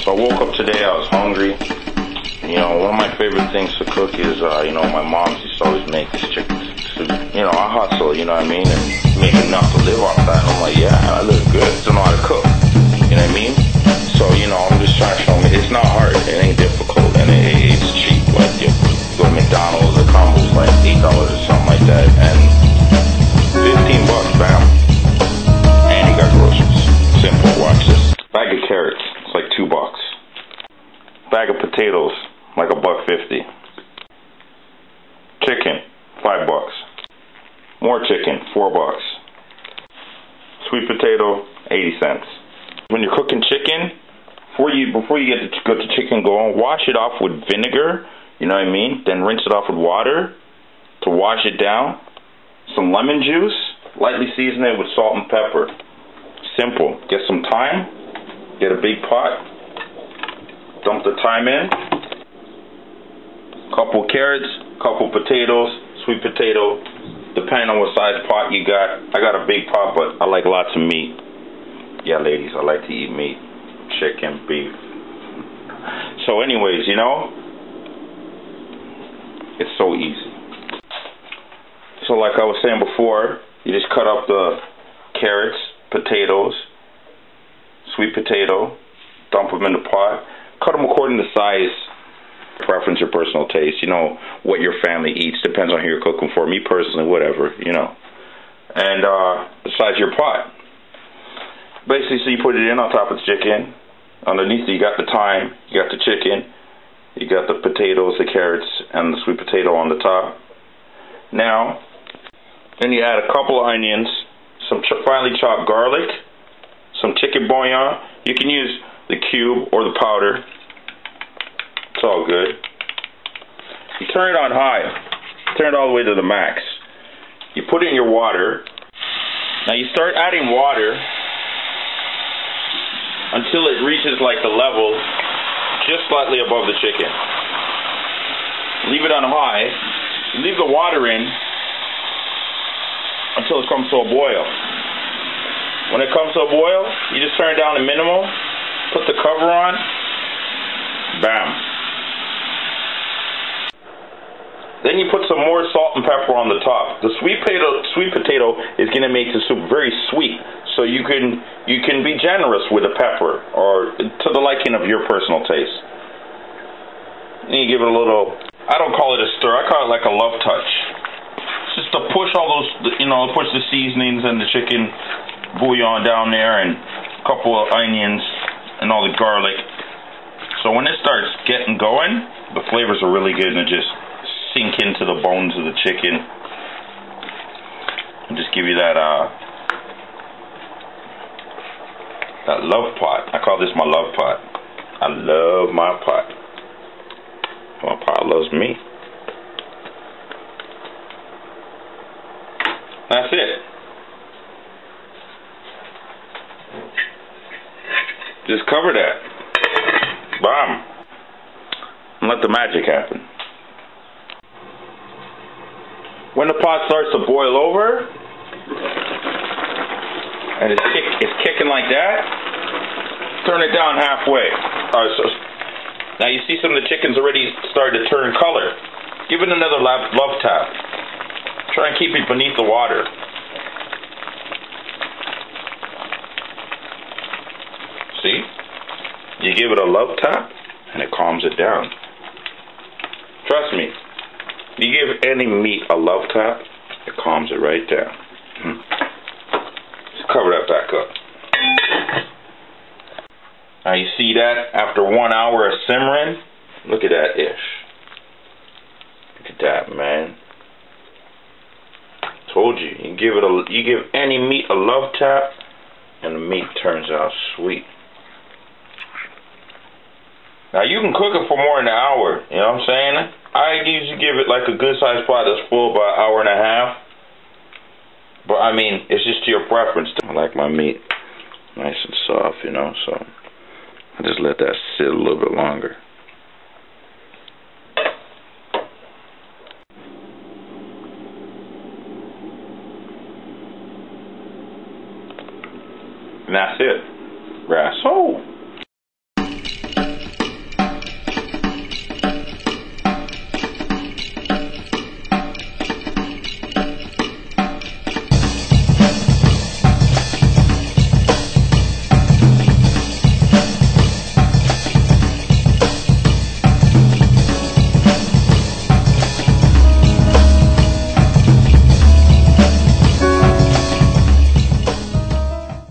So I woke up today, I was hungry. You know, one of my favorite things to cook is, you know, my mom used to always make this chicken soup. You know, I hustle, you know what I mean, and make enough to live off that. And I'm like, yeah, I live good, still know how to cook. You know what I mean? So, you know, I'm just trying to show me, it's not hard, it ain't difficult, and it's cheap. Like, you go to McDonald's, the combo's like $8 or something like that, and $15, bam. And you got groceries. Simple, watch this. Bag of carrots, it's like $2. Bag of potatoes, like $1.50. Chicken, $5. More chicken, $4. Sweet potato, 80 cents. When you're cooking chicken, before you get the chicken going, wash it off with vinegar, you know what I mean? Then rinse it off with water to wash it down. Some lemon juice, lightly season it with salt and pepper. Simple. Get some thyme, get a big pot, dump the thyme in, couple carrots, couple potatoes, sweet potato, depending on what size pot you got. I got a big pot, but I like lots of meat. Yeah, ladies, I like to eat meat. Chicken, beef. So anyways, you know, it's so easy. So like I was saying before, you just cut up the carrots, potatoes, sweet potato, dump them in the pot. Cut them according to size, preference, your personal taste. You know, what your family eats. Depends on who you're cooking for. Me personally, whatever, you know. And the size of your pot. Basically, so you put it in on top of the chicken. Underneath it, you got the thyme, you got the chicken, you got the potatoes, the carrots, and the sweet potato on the top. Now, then you add a couple of onions, some finely chopped garlic, some chicken bouillon. You can use the cube or the powder. It's all good. You turn it on high. Turn it all the way to the max. You put in your water. Now you start adding water until it reaches like the level just slightly above the chicken. Leave it on high. Leave the water in until it comes to a boil. When it comes to a boil, you just turn it down to minimum, put the cover on, bam. Then you put some more salt and pepper on the top. The sweet potato is going to make the soup very sweet, so you can be generous with the pepper, or to the liking of your personal taste. Then you give it a little, I don't call it a stir, I call it like a love touch. It's just to push all those, you know, push the seasonings and the chicken bouillon down there, and a couple of onions and all the garlic. So when it starts getting going, the flavors are really good, and it just sink into the bones of the chicken and just give you that that love pot. I call this my love pot. I love my pot. My pot loves me. That's it. Just cover that. Bam. And let the magic happen. When the pot starts to boil over, and it's kicking like that, turn it down halfway. Now you see some of the chicken's already started to turn color. Give it another love tap. Try and keep it beneath the water. See? You give it a love tap, and it calms it down. Trust me. You give any meat a love tap, it calms it right down. Just cover that back up. Now you see that after 1 hour of simmering? Look at that ish. Look at that, man. Told you. You give any meat a love tap, and the meat turns out sweet. Now you can cook it for more than an hour, you know what I'm saying? I usually give it like a good sized pot that's full by an hour and a half. But I mean, it's just to your preference. I like my meat nice and soft, you know, so I just let that sit a little bit longer.